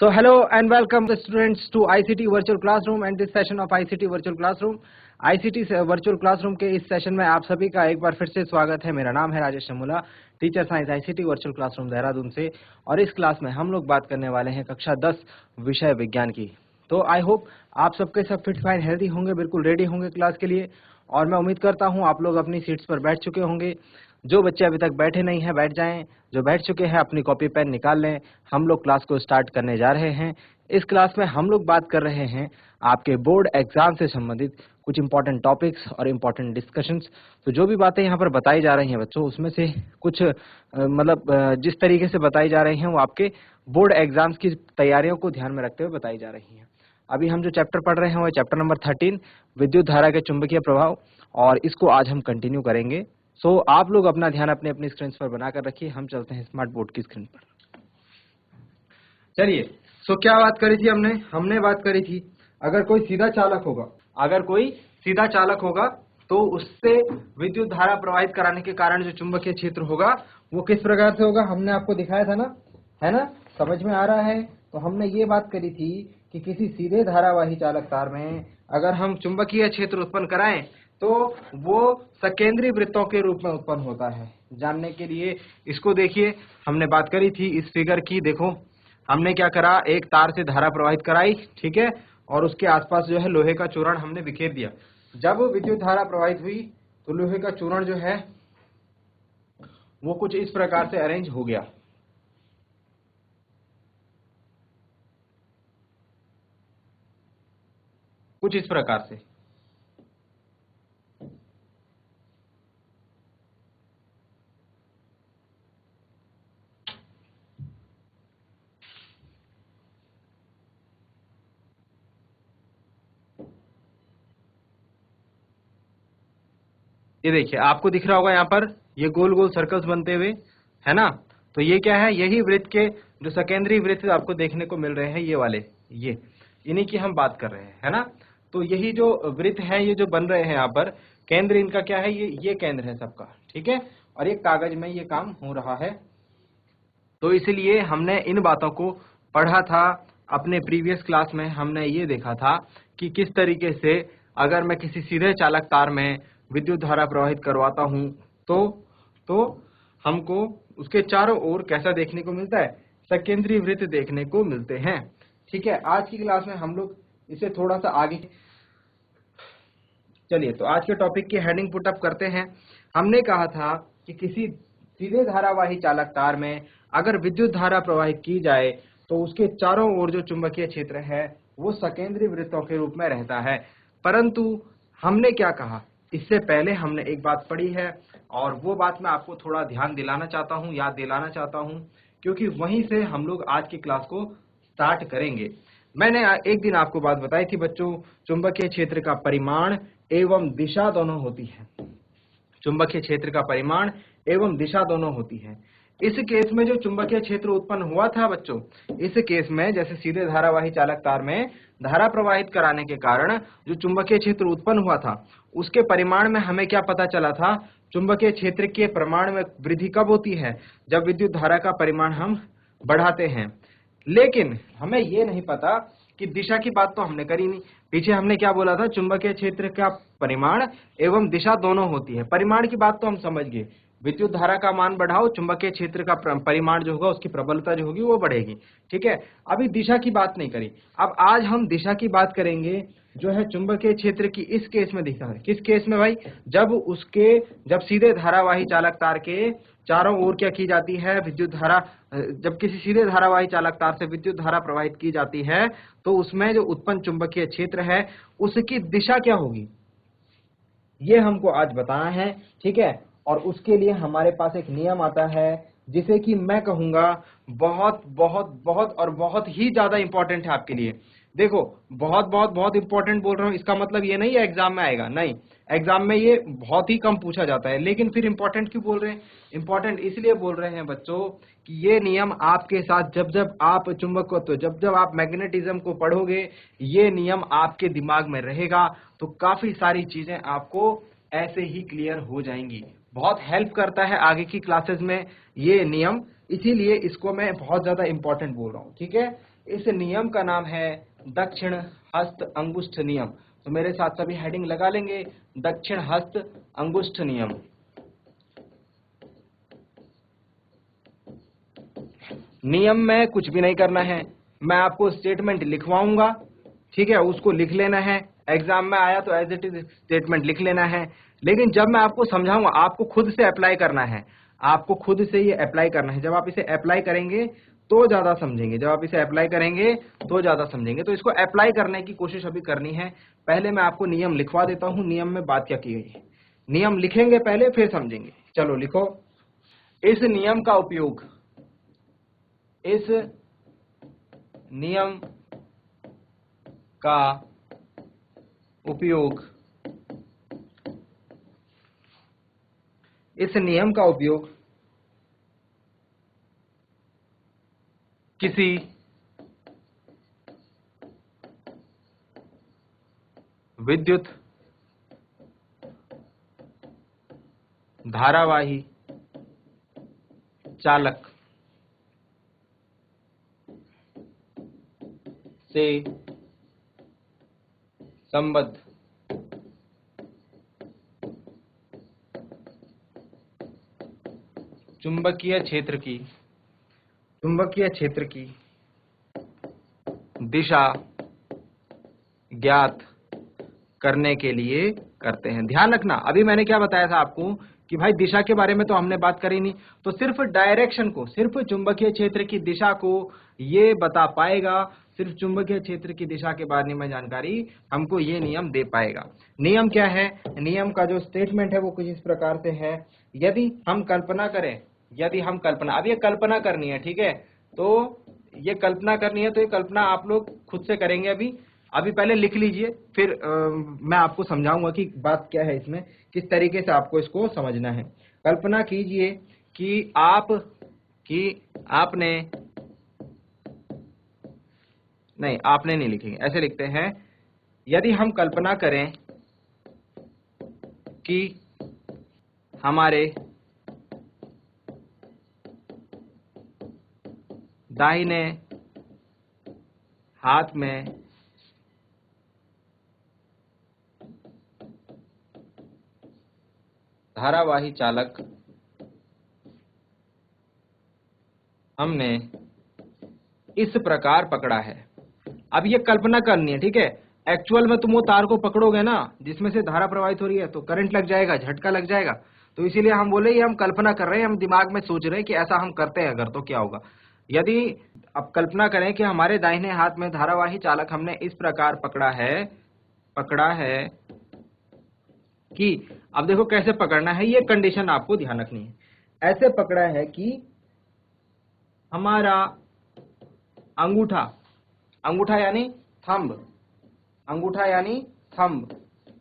So hello and welcome the students to ICT Virtual Classroom and this session of ICT Virtual Classroom. ICT Virtual Classroom के इस session में आप सभी का एक बार फिर से स्वागत है। मेरा नाम है Rajesh Shamula, teacher science ICT virtual classroom Dehradun से, और इस क्लास में हम लोग बात करने वाले हैं कक्षा 10 विषय विज्ञान की। तो आई होप आप सबके सब फिट फाइन हेल्दी होंगे, बिल्कुल रेडी होंगे क्लास के लिए, और मैं उम्मीद करता हूँ आप लोग अपनी सीट्स पर बैठ चुके होंगे। जो बच्चे अभी तक बैठे नहीं हैं बैठ जाएं, जो बैठ चुके हैं अपनी कॉपी पेन निकाल लें। हम लोग क्लास को स्टार्ट करने जा रहे हैं। इस क्लास में हम लोग बात कर रहे हैं आपके बोर्ड एग्जाम से संबंधित कुछ इंपॉर्टेंट टॉपिक्स और इंपॉर्टेंट डिस्कशंस। तो जो भी बातें यहाँ पर बताई जा रही हैं बच्चों, उसमें से कुछ जिस तरीके से बताई जा रही हैं वो आपके बोर्ड एग्जाम्स की तैयारियों को ध्यान में रखते हुए बताई जा रही हैं। अभी हम जो चैप्टर पढ़ रहे हैं वो चैप्टर नंबर 13 विद्युत धारा के चुंबकीय प्रभाव, और इसको आज हम कंटिन्यू करेंगे। सो आप लोग अपना ध्यान अपने अपनी स्क्रीन पर बनाकर रखिए। हम चलते हैं स्मार्ट बोर्ड की स्क्रीन पर। चलिए, सो क्या बात करी थी हमने बात करी थी अगर कोई सीधा चालक होगा तो उससे विद्युत धारा प्रवाहित कराने के कारण जो चुंबकीय क्षेत्र होगा वो किस प्रकार से होगा, हमने आपको दिखाया था ना, है ना, समझ में आ रहा है। तो हमने ये बात करी थी कि किसी सीधे धारावाही चालक तार में अगर हम चुंबकीय क्षेत्र उत्पन्न कराएं तो वो सकेंद्रीय वृत्तों के रूप में उत्पन्न होता है। जानने के लिए इसको देखिए, हमने बात करी थी इस फिगर की। देखो हमने क्या करा, एक तार से धारा प्रवाहित कराई, ठीक है, और उसके आसपास जो है लोहे का चूर्ण हमने बिखेर दिया। जब विद्युत धारा प्रवाहित हुई तो लोहे का चूर्ण जो है वो कुछ इस प्रकार से अरेंज हो गया। कुछ इस प्रकार से। ये देखिए आपको दिख रहा होगा यहाँ पर ये गोल गोल सर्कल्स बनते हुए, है ना। तो ये क्या है, यही वृत्त के जो सकेंद्रीय वृत्त आपको देखने को मिल रहे हैं, ये वाले, ये इन्हीं की हम बात कर रहे हैं, है ना। तो यही जो वृत्त है ये जो बन रहे हैं यहाँ पर, केंद्र इनका क्या है, ये केंद्र है सबका, ठीक है, और ये कागज में ये काम हो रहा है। तो इसलिए हमने इन बातों को पढ़ा था अपने प्रीवियस क्लास में। हमने ये देखा था कि किस तरीके से अगर मैं किसी सीधे चालक तार में विद्युत धारा प्रवाहित करवाता हूं तो हमको उसके चारों ओर कैसा देखने को मिलता है, सकेंद्रीय वृत्त देखने को मिलते हैं, ठीक है। आज की क्लास में हम लोग इसे थोड़ा सा आगे, चलिए तो आज के टॉपिक की हेडिंग पुट अप करते हैं। हमने कहा था कि किसी सीधे धारावाही चालक तार में अगर विद्युत धारा प्रवाहित की जाए तो उसके चारों ओर जो चुंबकीय क्षेत्र है वो सकेंद्रीय वृत्तों के रूप में रहता है। परंतु हमने क्या कहा, इससे पहले हमने एक बात पढ़ी है, और वो बात मैं आपको थोड़ा ध्यान दिलाना चाहता हूँ, याद दिलाना चाहता हूँ, क्योंकि वहीं से हम लोग आज की क्लास को स्टार्ट करेंगे। मैंने एक दिन आपको बात बताई थी बच्चों, चुंबकीय क्षेत्र का परिमाण एवं दिशा दोनों होती है। चुंबकीय क्षेत्र का परिमाण एवं दिशा दोनों होती है। इस केस में जो चुंबकीय क्षेत्र उत्पन्न हुआ था बच्चों, इस केस में जैसे सीधे धारावाही चालक तार में धारा प्रवाहित कराने के कारण जो चुंबकीय क्षेत्र उत्पन्न हुआ था उसके परिमाण में हमें क्या पता चला था, चुंबकीय क्षेत्र के परिमाण में वृद्धि कब होती है, जब विद्युत धारा का परिमाण हम बढ़ाते हैं। लेकिन हमें ये नहीं पता कि दिशा की बात तो हमने करी नहीं। पीछे हमने क्या बोला था, चुंबकीय क्षेत्र का परिमाण एवं दिशा दोनों होती है। परिमाण की बात तो हम समझ गए, विद्युत धारा का मान बढ़ाओ, चुंबकीय क्षेत्र का परिमाण जो होगा उसकी प्रबलता जो होगी वो बढ़ेगी, ठीक है। अभी दिशा की बात नहीं करी, अब आज हम दिशा की बात करेंगे जो है चुंबकीय क्षेत्र की। इस केस में दिखा है, किस केस में भाई, जब सीधे धारावाही चालक तार के चारों ओर क्या की जाती है, विद्युत धारा, जब किसी सीधे धारावाही चालक तार से विद्युत धारा प्रवाहित की जाती है तो उसमें जो उत्पन्न चुंबकीय क्षेत्र है उसकी दिशा क्या होगी, ये हमको आज बताना है, ठीक है। और उसके लिए हमारे पास एक नियम आता है जिसे कि मैं कहूंगा बहुत बहुत बहुत और बहुत ही ज्यादा इंपॉर्टेंट है आपके लिए। देखो बहुत बहुत बहुत इंपॉर्टेंट बोल रहा हूं, इसका मतलब ये नहीं है एग्जाम में आएगा, नहीं, एग्जाम में ये बहुत ही कम पूछा जाता है। लेकिन फिर इंपॉर्टेंट क्यों बोल रहे हैं, इंपॉर्टेंट इसलिए बोल रहे हैं बच्चों कि ये नियम आपके साथ जब आप चुंबकत्व, जब आप मैग्नेटिज्म को पढ़ोगे, ये नियम आपके दिमाग में रहेगा तो काफी सारी चीजें आपको ऐसे ही क्लियर हो जाएंगी। बहुत हेल्प करता है आगे की क्लासेस में ये नियम, इसीलिए इसको मैं बहुत ज्यादा इंपॉर्टेंट बोल रहा हूँ, ठीक है। इस नियम का नाम है दक्षिण हस्त अंगुष्ठ नियम। तो मेरे साथ सभी हेडिंग लगा लेंगे, दक्षिण हस्त अंगुष्ठ नियम। नियम में कुछ भी नहीं करना है, मैं आपको स्टेटमेंट लिखवाऊंगा, ठीक है, उसको लिख लेना है। एग्जाम में आया तो एज इट इज स्टेटमेंट लिख लेना है, लेकिन जब मैं आपको समझाऊंगा आपको खुद से अप्लाई करना है, आपको खुद से ये अप्लाई करना है। जब आप इसे अप्लाई करेंगे तो ज्यादा समझेंगे, जब आप इसे अप्लाई करेंगे तो ज्यादा समझेंगे। तो इसको अप्लाई करने की कोशिश अभी करनी है। पहले मैं आपको नियम लिखवा देता हूं, नियम में बात क्या की गई है। नियम लिखेंगे पहले, फिर समझेंगे। चलो लिखो। इस नियम का उपयोग, इस नियम का उपयोग, इस नियम का उपयोग किसी विद्युत धारावाही चालक से संबद्ध चुंबकीय क्षेत्र की दिशा ज्ञात करने के लिए करते हैं। ध्यान रखना, अभी मैंने क्या बताया था आपको कि भाई दिशा के बारे में तो हमने बात करी नहीं, तो सिर्फ डायरेक्शन को, सिर्फ चुंबकीय क्षेत्र की दिशा को ये बता पाएगा, सिर्फ चुंबकीय क्षेत्र की दिशा के बारे में जानकारी हमको ये नियम दे पाएगा। नियम क्या है? नियम का जो स्टेटमेंट है वो कुछ इस प्रकार से है। यदि हम कल्पना करें, अब ये कल्पना करनी है, ठीक है, तो ये कल्पना करनी है, तो ये कल्पना आप लोग खुद से करेंगे। अभी पहले लिख लीजिए, फिर मैं आपको समझाऊंगा कि बात क्या है इसमें, किस तरीके से आपको इसको समझना है। कल्पना कीजिए कि आपने नहीं लिखेंगे, ऐसे लिखते हैं। यदि हम कल्पना करें कि हमारे दाहिने हाथ में धारावाही चालक हमने इस प्रकार पकड़ा है। अब ये कल्पना करनी है, ठीक है। एक्चुअल में तुम वो तार को पकड़ोगे ना जिसमें से धारा प्रवाहित हो रही है, तो करंट लग जाएगा, झटका लग जाएगा। तो इसीलिए हम बोले ये हम कल्पना कर रहे हैं, हम दिमाग में सोच रहे हैं कि ऐसा हम करते हैं अगर, तो क्या होगा। यदि अब कल्पना करें कि हमारे दाहिने हाथ में धारावाही चालक हमने इस प्रकार पकड़ा है कि, अब देखो कैसे पकड़ना है, ये कंडीशन आपको ध्यान रखनी है। ऐसे पकड़ा है कि हमारा अंगूठा यानी थंब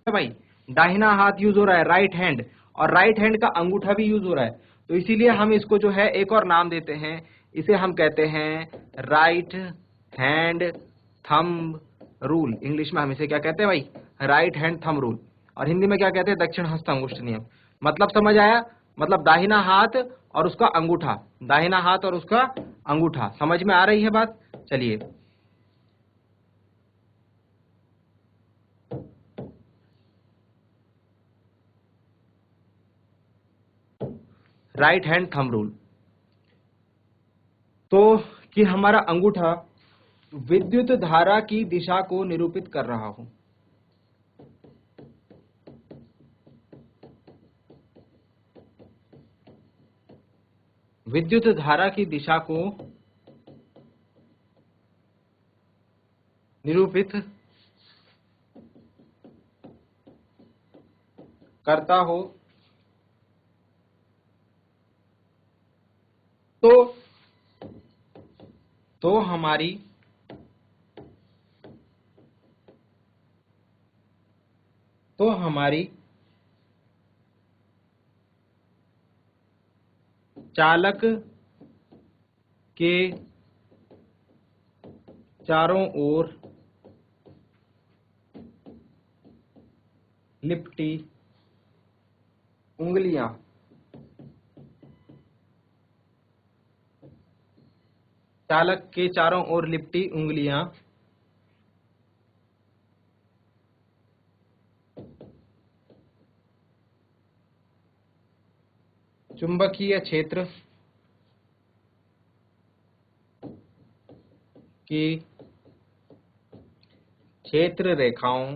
भाई, दाहिना हाथ यूज हो रहा है, राइट हैंड, और राइट हैंड का अंगूठा भी यूज हो रहा है। तो इसीलिए हम इसको जो है एक और नाम देते हैं, इसे हम कहते हैं right hand thumb rule. English में हम इसे क्या कहते हैं भाई? Right hand thumb rule. और हिंदी में क्या कहते हैं? दक्षिण हस्त अंगुष्ठ नियम। मतलब समझ आया? मतलब दाहिना हाथ और उसका अंगूठा, दाहिना हाथ और उसका अंगूठा। समझ में आ रही है बात? चलिए, राइट हैंड थंब रूल, तो कि हमारा अंगूठा विद्युत धारा की दिशा को निरूपित कर रहा हो। विद्युत धारा की दिशा को निरूपित करता हो तो हमारी चालक के चारों ओर लिपटी उंगलियां चालक के चारों ओर लिपटी उंगलियां चुंबकीय क्षेत्र की क्षेत्र रेखाओं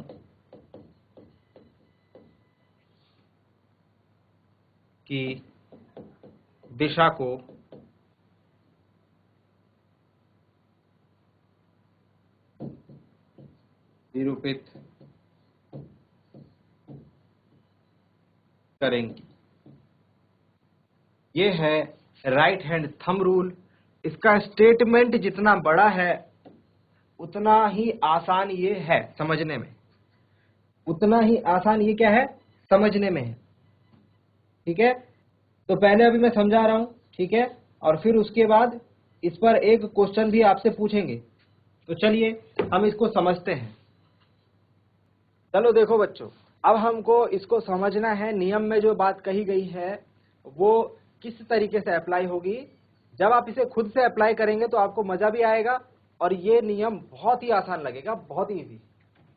की दिशा को निरूपित करेंगी। ये है राइट हैंड थंब रूल। इसका स्टेटमेंट जितना बड़ा है उतना ही आसान ये है समझने में, उतना ही आसान ये क्या है समझने में है। ठीक है, तो पहले अभी मैं समझा रहा हूं, ठीक है, और फिर उसके बाद इस पर एक क्वेश्चन भी आपसे पूछेंगे। तो चलिए हम इसको समझते हैं। चलो देखो बच्चों, अब हमको इसको समझना है नियम में जो बात कही गई है वो किस तरीके से अप्लाई होगी। जब आप इसे खुद से अप्लाई करेंगे तो आपको मजा भी आएगा और ये नियम बहुत ही आसान लगेगा, बहुत ही इजी।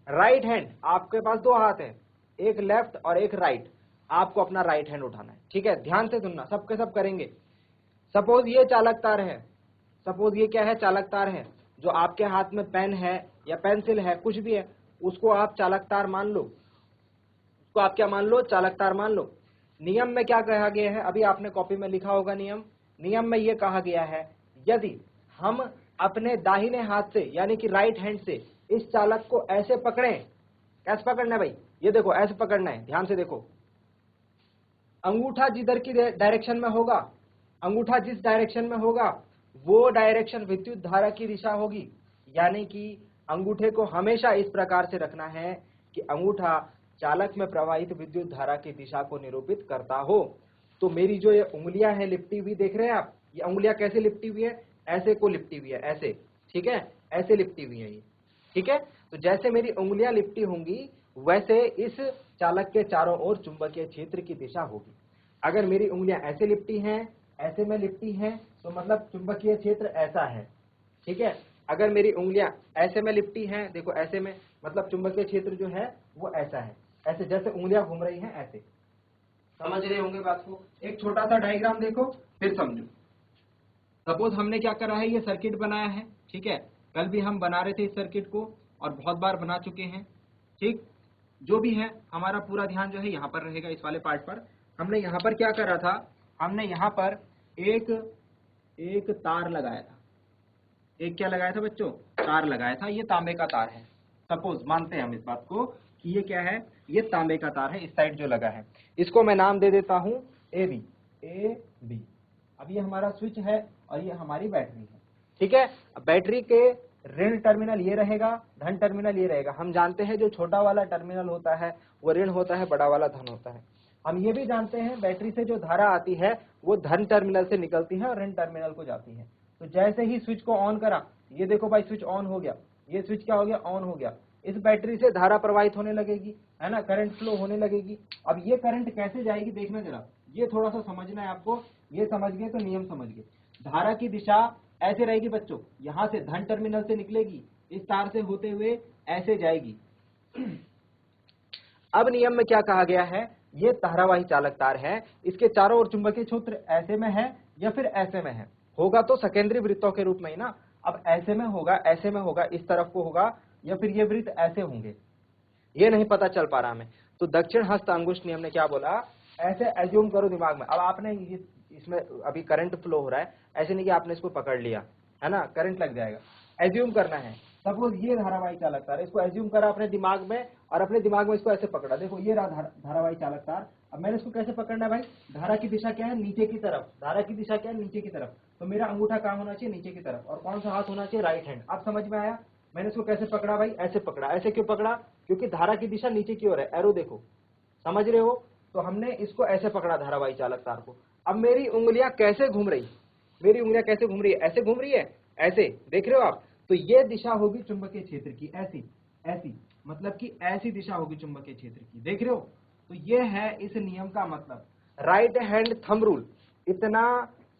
राइट हैंड, आपके पास दो हाथ है, एक लेफ्ट और एक राइट। आपको अपना राइट हैंड उठाना है, ठीक है, ध्यान से सुनना, सबके सब करेंगे। सपोज ये चालक तार है, सपोज ये क्या है चालक तार है, जो आपके हाथ में पेन है या पेंसिल है, कुछ भी है, उसको आप चालक तार मान लो, उसको आप क्या मान लो, चालक तार मान लो। नियम में क्या कहा गया है, अभी आपने कॉपी में लिखा होगा नियम में ये कहा गया है, यदि हम अपने दाहिने हाथ से यानी कि राइट हैंड से इस चालक को ऐसे पकड़ें, कैसे पकड़ना है भाई, ये देखो ऐसे पकड़ना है, ध्यान से देखो, अंगूठा जिधर की डायरेक्शन में होगा, अंगूठा जिस डायरेक्शन में होगा वो डायरेक्शन विद्युत धारा की दिशा होगी। यानी कि अंगूठे को हमेशा इस प्रकार से रखना है कि अंगूठा चालक में प्रवाहित विद्युत धारा की दिशा को निरूपित करता हो। तो मेरी जो ये उंगलियां हैं लिपटी हुई, देख रहे हैं आप, ये उंगलियां कैसे लिपटी हुई है, ऐसे को लिपटी हुई है, ऐसे, ठीक है, ऐसे लिपटी हुई है ये, ठीक है। तो जैसे मेरी उंगलियां लिपटी होंगी वैसे इस चालक के चारों ओर चुंबकीय क्षेत्र की दिशा होगी। अगर मेरी उंगलियां ऐसे लिपटी हैं, ऐसे में लिपटी हैं, तो मतलब चुंबकीय क्षेत्र ऐसा है, ठीक है। अगर मेरी उंगलियां ऐसे में लिपटी हैं, देखो ऐसे में, मतलब चुंबकीय क्षेत्र जो है वो ऐसा है, ऐसे जैसे उंगलियां घूम रही हैं ऐसे। समझ रहे होंगे बात को। एक छोटा सा डायग्राम देखो फिर समझो। सपोज हमने क्या करा है, ये सर्किट बनाया है, ठीक है, कल भी हम बना रहे थे इस सर्किट को और बहुत बार बना चुके हैं, ठीक। जो भी है हमारा पूरा ध्यान जो है यहाँ पर रहेगा, इस वाले पार्ट पर। हमने यहाँ पर क्या करा था, हमने यहाँ पर एक तार लगाया था, एक क्या लगाया था बच्चों, तार लगाया था। ये तांबे का तार है, सपोज मानते हैं हम इस बात को कि ये क्या है, ये तांबे का तार है, इस साइड जो लगा है। इसको मैं नाम दे देता हूं ए बी। अब ये हमारा स्विच है और ये हमारी बैटरी है, ठीक है। बैटरी के ऋण टर्मिनल ये रहेगा, धन टर्मिनल ये रहेगा। हम जानते हैं जो छोटा वाला टर्मिनल होता है वो ऋण होता है, बड़ा वाला धन होता है। हम ये भी जानते हैं बैटरी से जो धारा आती है वो धन टर्मिनल से निकलती है और ऋण टर्मिनल को जाती है। तो जैसे ही स्विच को ऑन करा, ये देखो भाई स्विच ऑन हो गया, ये स्विच क्या हो गया, ऑन हो गया। इस बैटरी से धारा प्रवाहित होने लगेगी, है ना, करंट फ्लो होने लगेगी। अब ये करंट कैसे जाएगी देखना जरा, ये थोड़ा सा समझना है आपको। ये समझ गए तो नियम समझ गए। धारा की दिशा ऐसे रहेगी बच्चों, यहां से धन टर्मिनल से निकलेगी, इस तार से होते हुए ऐसे जाएगी। अब नियम में क्या कहा गया है, ये धारावाही चालक तार है, इसके चारों ओर चुंबकीय क्षेत्र ऐसे में है या फिर ऐसे में है, होगा तो सेकेंडरी वृत्तों के रूप में ही ना। अब ऐसे में होगा, ऐसे में होगा, इस तरफ को होगा, या फिर ये वृत्त ऐसे होंगे, ये नहीं पता चल पा रहा हमें। तो दक्षिण हस्त अंगुष्ठ नियम ने क्या बोला, ऐसे एज्यूम करो दिमाग में। अब आपने इसमें अभी करंट फ्लो हो रहा है, ऐसे नहीं कि आपने इसको पकड़ लिया, है ना, करंट लग जाएगा। एज्यूम करना है, सपोज ये धारावाही चालक तार, इसको एज्यूम करा अपने दिमाग में और अपने दिमाग में इसको ऐसे पकड़ा। देखो ये रहा धारावाही चालक तार। अब मैंने इसको कैसे पकड़ना है भाई, धारा की दिशा क्या है, नीचे की तरफ। धारा की दिशा क्या है, नीचे की तरफ। तो मेरा अंगूठा कहाँ होना चाहिए, नीचे की तरफ, और कौन सा हाथ होना चाहिए, राइट हैंड। अब समझ में आया, मैंने इसको कैसे पकड़ा भाई, ऐसे पकड़ा। ऐसे क्यों पकड़ा, क्योंकि धारा की दिशा नीचे की ओर है, एरो देखो, समझ रहे हो। तो हमने इसको ऐसे पकड़ा धारावाही चालक तार को। अब मेरी उंगलियां कैसे घूम रही, मेरी उंगलियां कैसे घूम रही है, ऐसे घूम रही है, ऐसे, देख रहे हो आप। तो ये दिशा होगी चुंबकीय क्षेत्र की, ऐसी ऐसी, मतलब कि ऐसी दिशा होगी चुंबकीय क्षेत्र की, देख रहे हो। तो ये है इस नियम का मतलब। राइट हैंड थंब रूल इतना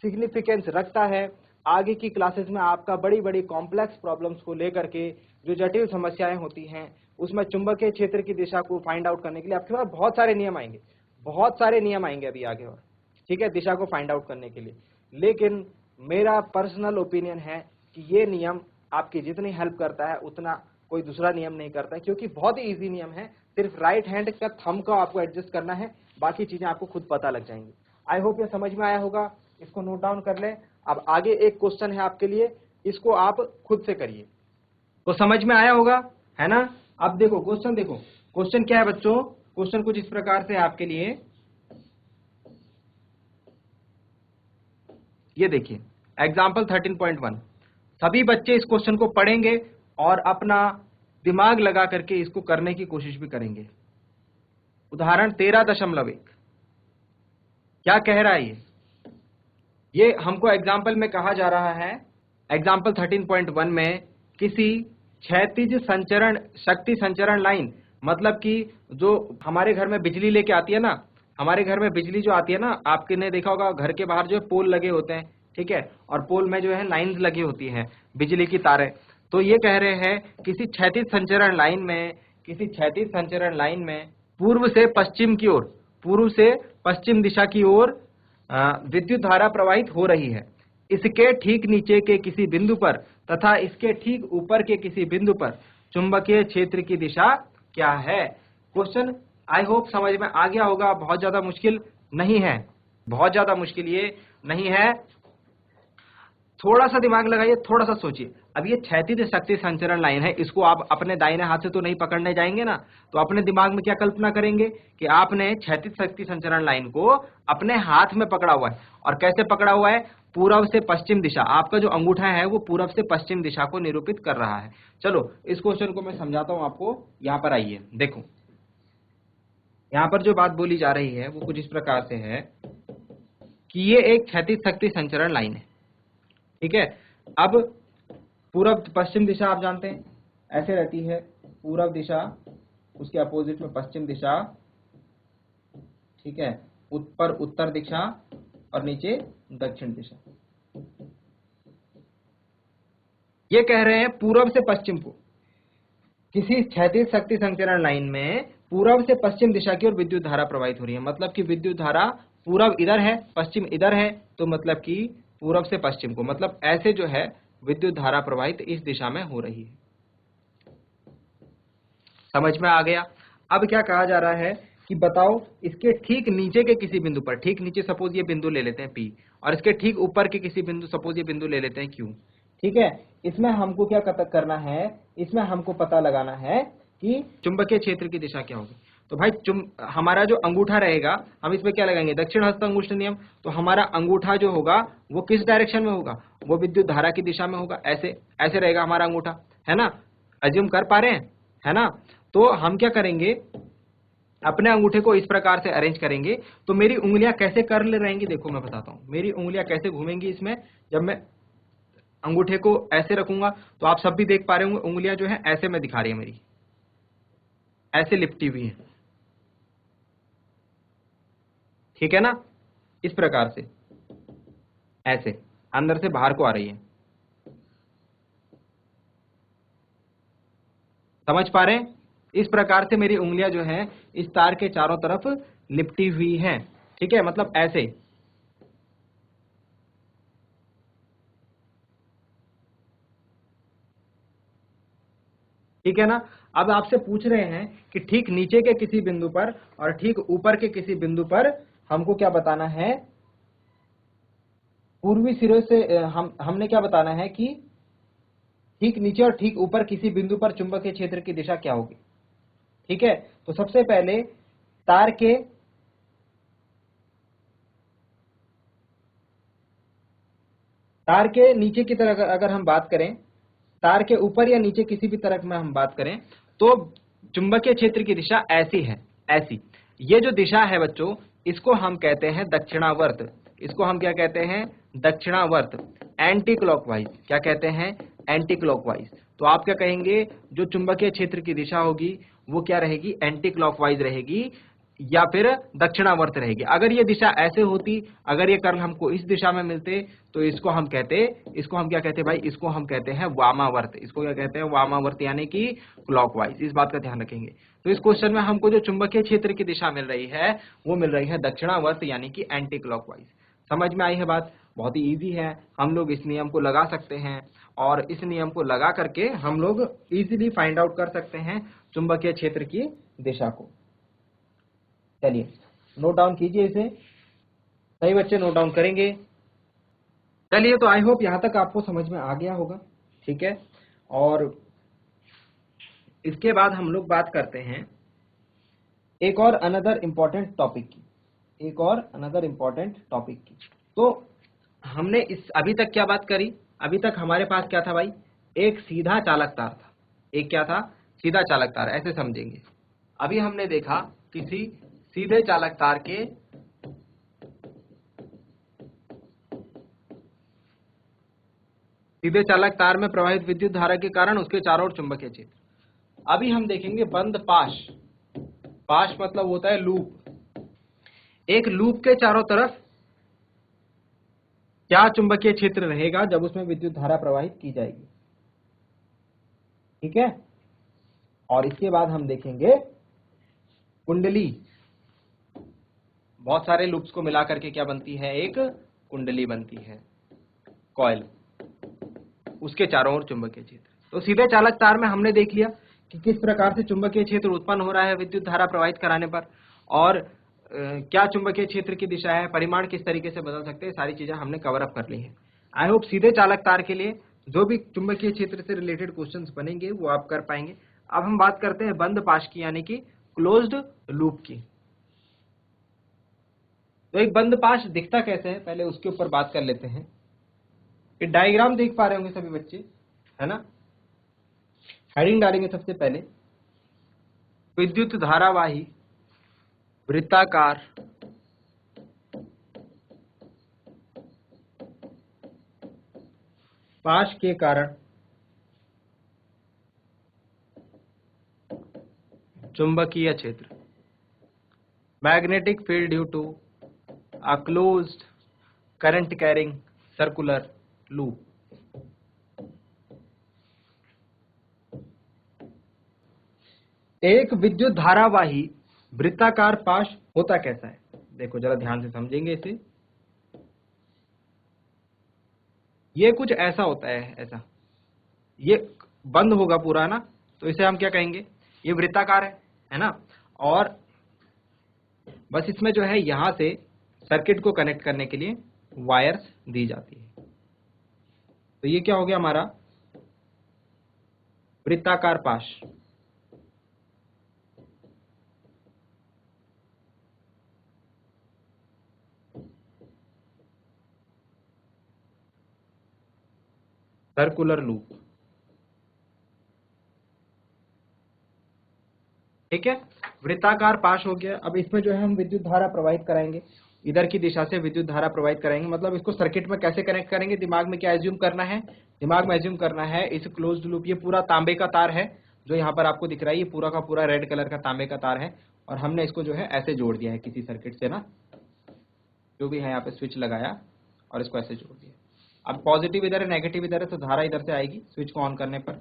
सिग्निफिकेंस रखता है आगे की क्लासेस में आपका बड़ी बड़ी कॉम्प्लेक्स प्रॉब्लम्स को लेकर के जो जटिल समस्याएं होती हैं उसमें चुंबकीय क्षेत्र की दिशा को फाइंड आउट करने के लिए आपके पास बहुत सारे नियम आएंगे, बहुत सारे नियम आएंगे अभी आगे, और ठीक है, दिशा को फाइंड आउट करने के लिए। लेकिन मेरा पर्सनल ओपिनियन है कि ये नियम आपकी जितनी हेल्प करता है उतना कोई दूसरा नियम नहीं करता है, क्योंकि बहुत ही इजी नियम है। सिर्फ राइट हैंड का थंब का आपको एडजस्ट करना है, बाकी चीजें आपको खुद पता लग जाएंगी। आई होप ये समझ में आया होगा, इसको नोट डाउन कर लें। अब आगे एक क्वेश्चन है आपके लिए, इसको आप खुद से करिए, तो समझ में आया होगा, है ना। अब देखो क्वेश्चन, देखो क्वेश्चन क्या है बच्चों। क्वेश्चन कुछ इस प्रकार से है आपके लिए, ये देखिए एग्जाम्पल 13.1। सभी बच्चे इस क्वेश्चन को पढ़ेंगे और अपना दिमाग लगा करके इसको करने की कोशिश भी करेंगे। उदाहरण 13.1 क्या कह रहा है ये हमको एग्जाम्पल में कहा जा रहा है। एग्जाम्पल 13.1 में किसी क्षैतिज संचरण शक्ति संचरण लाइन, मतलब कि जो हमारे घर में बिजली लेके आती है ना, हमारे घर में बिजली जो आती है ना, आपके ने देखा होगा घर के बाहर जो है पोल लगे होते हैं, ठीक है, और पोल में जो है लाइंस लगी होती हैं, बिजली की तारें। तो ये कह रहे हैं किसी क्षैतिज संचरण लाइन में, किसी क्षैतिज संचरण लाइन में पूर्व से पश्चिम की ओर, पूर्व से पश्चिम दिशा की ओर विद्युत धारा प्रवाहित हो रही है। इसके ठीक नीचे के किसी बिंदु पर तथा इसके ठीक ऊपर के किसी बिंदु पर चुंबकीय क्षेत्र की दिशा क्या है। क्वेश्चन आई होप समझ में आ गया होगा, बहुत ज्यादा मुश्किल नहीं है, बहुत ज्यादा मुश्किल ये नहीं है। थोड़ा सा दिमाग लगाइए, थोड़ा सा सोचिए। अब ये क्षैतिज शक्ति संचरण लाइन है, इसको आप अपने दाहिने हाथ से तो नहीं पकड़ने जाएंगे ना, तो अपने दिमाग में क्या कल्पना करेंगे कि आपने क्षैतिज शक्ति संचरण लाइन को अपने हाथ में पकड़ा हुआ है, और कैसे पकड़ा हुआ है, पूर्व से पश्चिम दिशा। आपका जो अंगूठा है वो पूर्व से पश्चिम दिशा को निरूपित कर रहा है। चलो इस क्वेश्चन को मैं समझाता हूं आपको। यहाँ पर आइए, देखो यहाँ पर जो बात बोली जा रही है वो कुछ इस प्रकार से है कि ये एक क्षैतिज शक्ति संचरण लाइन है, ठीक है। अब पूर्व पश्चिम दिशा आप जानते हैं ऐसे रहती है, पूर्व दिशा, उसके अपोजिट में पश्चिम दिशा, ठीक है, ऊपर उत्तर दिशा और नीचे दक्षिण दिशा। ये कह रहे हैं पूर्व से पश्चिम को, किसी क्षैतिज शक्ति संचरण लाइन में पूर्व से पश्चिम दिशा की ओर विद्युत धारा प्रवाहित हो रही है। मतलब कि विद्युत धारा पूर्व इधर है, पश्चिम इधर है, तो मतलब कि पूर्व से पश्चिम को, मतलब ऐसे जो है विद्युत धारा प्रवाहित इस दिशा में हो रही है। समझ में आ गया। अब क्या कहा जा रहा है कि बताओ इसके ठीक नीचे के किसी बिंदु पर, ठीक नीचे सपोज ये बिंदु ले लेते हैं P, और इसके ठीक ऊपर के किसी बिंदु, सपोज ये बिंदु ले लेते हैं Q, ठीक है। इसमें हमको क्या करना है, इसमें हमको पता लगाना है कि चुंबकीय क्षेत्र की दिशा क्या होगी। तो भाई हमारा जो अंगूठा रहेगा, हम इसमें क्या लगाएंगे, दक्षिण हस्त अंगुष्ठ नियम। तो हमारा अंगूठा जो होगा वो किस डायरेक्शन में होगा, वो विद्युत धारा की दिशा में होगा। ऐसे ऐसे रहेगा हमारा अंगूठा, है ना, अज्यूम कर पा रहे हैं, है ना। तो हम क्या करेंगे, अपने अंगूठे को इस प्रकार से अरेंज करेंगे। तो मेरी उंगलियां कैसे कर्ल रहेंगी, देखो मैं बताता हूं मेरी उंगलियां कैसे घूमेंगी इसमें। जब मैं अंगूठे को ऐसे रखूंगा तो आप सब भी देख पा रहे होंगे, उंगलियां जो है ऐसे में दिखा रही है, मेरी ऐसे लिपटी हुई है, ठीक है ना, इस प्रकार से ऐसे अंदर से बाहर को आ रही है। समझ पा रहे हैं, इस प्रकार से मेरी उंगलियां जो हैं इस तार के चारों तरफ लिपटी हुई हैं, ठीक है, मतलब ऐसे। ठीक है ना। अब आपसे पूछ रहे हैं कि ठीक नीचे के किसी बिंदु पर और ठीक ऊपर के किसी बिंदु पर हमको क्या बताना है, पूर्वी सिरे से हमने क्या बताना है कि ठीक नीचे और ठीक ऊपर किसी बिंदु पर चुंबकीय क्षेत्र की दिशा क्या होगी, ठीक है। तो सबसे पहले तार के नीचे की तरफ अगर हम बात करें, तार के ऊपर या नीचे किसी भी तरफ में हम बात करें, तो चुंबकीय क्षेत्र की दिशा ऐसी है, ऐसी। ये जो दिशा है बच्चों, इसको हम कहते हैं दक्षिणावर्त। इसको हम क्या कहते हैं, दक्षिणावर्त, एंटी क्लॉकवाइज। क्या कहते हैं, एंटी क्लॉकवाइज। तो आप क्या कहेंगे, जो चुंबकीय क्षेत्र की दिशा होगी वो क्या रहेगी, एंटी क्लॉकवाइज रहेगी। या फिर दक्षिणावर्त रहेगी। अगर ये दिशा ऐसे होती, अगर ये कर्ल हमको इस दिशा में मिलते, तो इसको हम क्या कहते भाई, इसको हम कहते हैं वामावर्त। इसको क्या कहते हैं? वामावर्त, यानी कि क्लॉकवाइज। इस बात का ध्यान रखेंगे। तो इस क्वेश्चन में हमको जो चुंबकीय क्षेत्र की दिशा मिल रही है वो मिल रही है दक्षिणावर्त, यानी कि एंटी क्लॉकवाइज। समझ में आई है बात? बहुत ही ईजी है, हम लोग इस नियम को लगा सकते हैं और इस नियम को लगा करके हम लोग इजीली फाइंड आउट कर सकते हैं चुंबकीय क्षेत्र की दिशा को। चलिए नोट डाउन कीजिए इसे, सही बच्चे नोट डाउन करेंगे। चलिए, तो आई होप यहां तक आपको समझ में आ गया होगा, ठीक है। और इसके बाद हम लोग बात करते हैं एक और अनदर इंपॉर्टेंट टॉपिक की, तो हमने इस अभी तक क्या बात करी? अभी तक हमारे पास क्या था भाई? एक सीधा चालक तार था। एक क्या था? सीधा चालक तार, ऐसे समझेंगे। अभी हमने देखा किसी सीधे चालक तार के में प्रवाहित विद्युत धारा के कारण उसके चारों ओर चुंबकीय क्षेत्र। अभी हम देखेंगे बंद पाश। पाश मतलब होता है लूप। एक लूप के चारों तरफ क्या चुंबकीय क्षेत्र रहेगा जब उसमें विद्युत धारा प्रवाहित की जाएगी, ठीक है। और इसके बाद हम देखेंगे कुंडली। बहुत सारे लूप्स को मिलाकर के क्या बनती है? एक कुंडली बनती है, कॉइल। उसके चारों ओर चुंबकीय क्षेत्र। तो सीधे चालक तार में हमने देख लिया कि किस प्रकार से चुंबकीय क्षेत्र उत्पन्न हो रहा है विद्युत धारा प्रवाहित कराने पर, और क्या चुंबकीय क्षेत्र की दिशा है, परिमाण किस तरीके से बदल सकते हैं, सारी चीजें हमने कवर अप कर ली है। आई होप सीधे चालक तार के लिए जो भी चुंबकीय क्षेत्र से रिलेटेड क्वेश्चंस बनेंगे वो आप कर पाएंगे। अब हम बात करते हैं बंद पाश की, यानी कि क्लोज्ड लूप की। तो एक बंद पाश दिखता कैसे है, पहले उसके ऊपर बात कर लेते हैं। ये डायग्राम देख पा रहे होंगे सभी बच्चे, है ना। हेडिंग डालेंगे सबसे पहले, विद्युत धारावाही वृत्ताकार पाश के कारण चुंबकीय क्षेत्र, magnetic field due to a closed current carrying circular loop. एक विद्युत धारावाही वृत्ताकार पाश होता कैसा है? देखो जरा ध्यान से समझेंगे इसे। ये कुछ ऐसा होता है, ऐसा ये बंद होगा पूरा ना, तो इसे हम क्या कहेंगे? ये वृत्ताकार है ना। और बस इसमें जो है यहां से सर्किट को कनेक्ट करने के लिए वायर्स दी जाती है। तो ये क्या हो गया हमारा? वृत्ताकार पाश। सर्कुलर लूप, ठीक है। वृत्ताकार पाश हो गया। अब इसमें जो है हम विद्युत धारा प्रवाहित कराएंगे, इधर की दिशा से विद्युत धारा प्रवाहित कराएंगे। मतलब इसको सर्किट में कैसे कनेक्ट करेंगे? दिमाग में क्या एज्यूम करना है? दिमाग में एज्यूम करना है इस क्लोज्ड लूप, ये पूरा तांबे का तार है जो यहाँ पर आपको दिख रहा है, ये पूरा का पूरा रेड कलर का तांबे का तार है, और हमने इसको जो है ऐसे जोड़ दिया है किसी सर्किट से ना, जो भी है यहाँ पे स्विच लगाया और इसको ऐसे जोड़ दिया। अब पॉजिटिव इधर है, नेगेटिव इधर है, तो धारा इधर से आएगी स्विच को ऑन करने पर,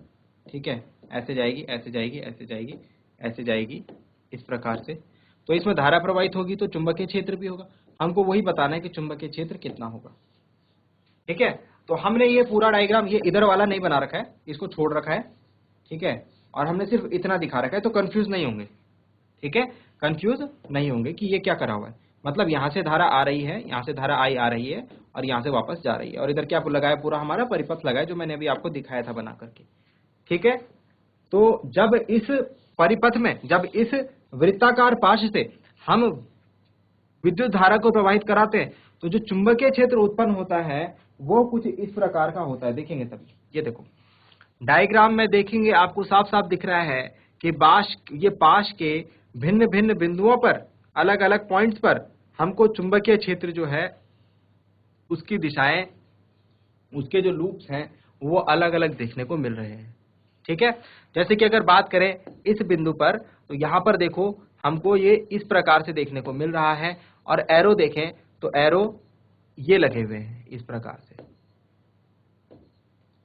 ठीक है। ऐसे जाएगी, ऐसे जाएगी, ऐसे जाएगी, ऐसे जाएगी, इस प्रकार से। तो इसमें धारा प्रवाहित होगी तो चुंबकीय क्षेत्र भी होगा। हमको वही बताना है कि चुंबकीय क्षेत्र कितना होगा, ठीक है। तो हमने ये पूरा डायग्राम, ये इधर वाला नहीं बना रखा है, इसको छोड़ रखा है, ठीक है। और हमने सिर्फ इतना दिखा रखा है, तो कंफ्यूज नहीं होंगे, ठीक है। कंफ्यूज नहीं होंगे कि ये क्या करा हुआ है। मतलब यहाँ से धारा आ रही है, यहाँ से धारा आई आ रही है, और यहाँ से वापस जा रही है, और इधर क्या लगाया? पूरा हमारा परिपथ लगाया, जो मैंने अभी आपको दिखाया था बना करके, ठीक है। तो जब इस परिपथ में, जब इस वृत्ताकार पाश से हम विद्युत धारा को प्रवाहित कराते हैं, तो जो चुंबकीय क्षेत्र उत्पन्न होता है वो कुछ इस प्रकार का होता है। देखेंगे सभी, ये देखो डायग्राम में देखेंगे, आपको साफ साफ दिख रहा है कि ये पाश के भिन्न भिन्न बिंदुओं पर, अलग अलग पॉइंट्स पर हमको चुंबकीय क्षेत्र जो है उसकी दिशाएं, उसके जो लूप्स हैं वो अलग अलग देखने को मिल रहे हैं, ठीक है। जैसे कि अगर बात करें इस बिंदु पर, तो यहां पर देखो हमको ये इस प्रकार से देखने को मिल रहा है, और एरो देखें तो एरो ये लगे हुए हैं इस प्रकार से,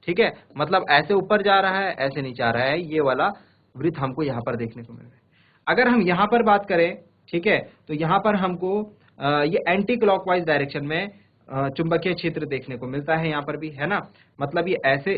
ठीक है। मतलब ऐसे ऊपर जा रहा है, ऐसे नीचे आ रहा है, ये वाला वृत्त हमको यहाँ पर देखने को मिल रहा है। अगर हम यहाँ पर बात करें, ठीक है, तो यहाँ पर हमको ये एंटी क्लॉकवाइज डायरेक्शन में चुंबकीय क्षेत्र देखने को मिलता है, यहाँ पर भी है ना। मतलब ये ऐसे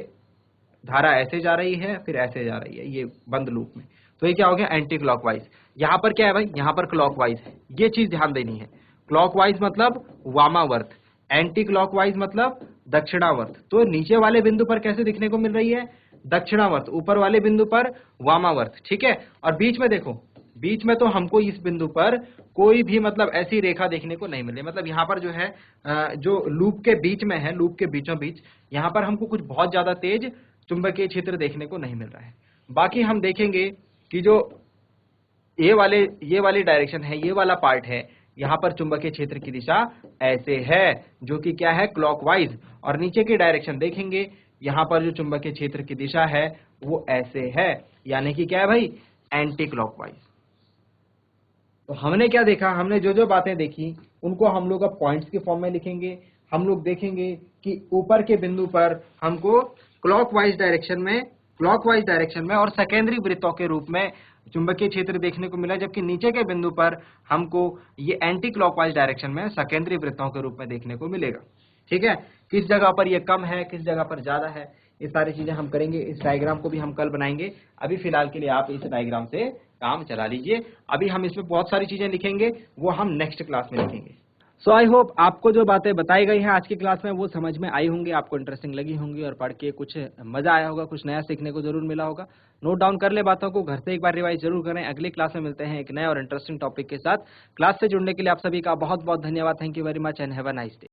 धारा ऐसे जा रही है, फिर ऐसे जा रही है, ये बंद लूप में, तो ये क्या हो गया, एंटी क्लॉकवाइज। यहाँ पर क्या है भाई, यहाँ पर क्लॉकवाइज है, ये चीज ध्यान देनी है। क्लॉकवाइज मतलब वामावर्त, एंटी क्लॉकवाइज मतलब दक्षिणावर्त। तो नीचे वाले बिंदु पर कैसे दिखने को मिल रही है, दक्षिणावर्त, ऊपर वाले बिंदु पर वामावर्त, ठीक है। और बीच में देखो, बीच में तो हमको इस बिंदु पर कोई भी मतलब ऐसी रेखा देखने को नहीं मिली। मतलब यहाँ पर जो है जो लूप के बीच में है, लूप के बीचों बीच यहाँ पर हमको कुछ बहुत ज्यादा तेज चुंबकीय क्षेत्र देखने को नहीं मिल रहा है। बाकी हम देखेंगे कि जो ये वाली डायरेक्शन है, ये वाला पार्ट है, यहाँ पर चुंबकीय क्षेत्र की दिशा ऐसे है, जो कि क्या है, क्लॉकवाइज। और नीचे की डायरेक्शन देखेंगे, यहाँ पर जो चुंबकीय क्षेत्र की दिशा है वो ऐसे है, यानी कि क्या है भाई, एंटी क्लॉकवाइज। तो हमने क्या देखा, हमने जो जो बातें देखी उनको हम लोग अब पॉइंट्स के फॉर्म में लिखेंगे। हम लोग देखेंगे कि ऊपर के बिंदु पर हमको क्लॉकवाइज डायरेक्शन में और सेकेंडरी वृत्तों के रूप में चुंबकीय क्षेत्र देखने को मिला, जबकि नीचे के बिंदु पर हमको ये एंटी क्लॉकवाइज डायरेक्शन में सेकेंडरी वृत्तों के रूप में देखने को मिलेगा, ठीक है। किस जगह पर ये कम है, किस जगह पर ज्यादा है, ये सारी चीजें हम करेंगे। इस डायग्राम को भी हम कल बनाएंगे। अभी फिलहाल के लिए आप इस डायग्राम से काम चला लीजिए। अभी हम इसमें बहुत सारी चीजें लिखेंगे, वो हम नेक्स्ट क्लास में लिखेंगे। सो आई होप आपको जो बातें बताई गई हैं आज की क्लास में वो समझ में आई होंगी, आपको इंटरेस्टिंग लगी होंगी, और पढ़ के कुछ मजा आया होगा, कुछ नया सीखने को जरूर मिला होगा। नोट डाउन कर ले बातों को, घर से एक बार रिवाइज जरूर करें। अगली क्लास में मिलते हैं एक नए और इंटरेस्टिंग टॉपिक के साथ। क्लास से जुड़ने के लिए आप सभी का बहुत बहुत धन्यवाद। Thank you very much and have a nice day.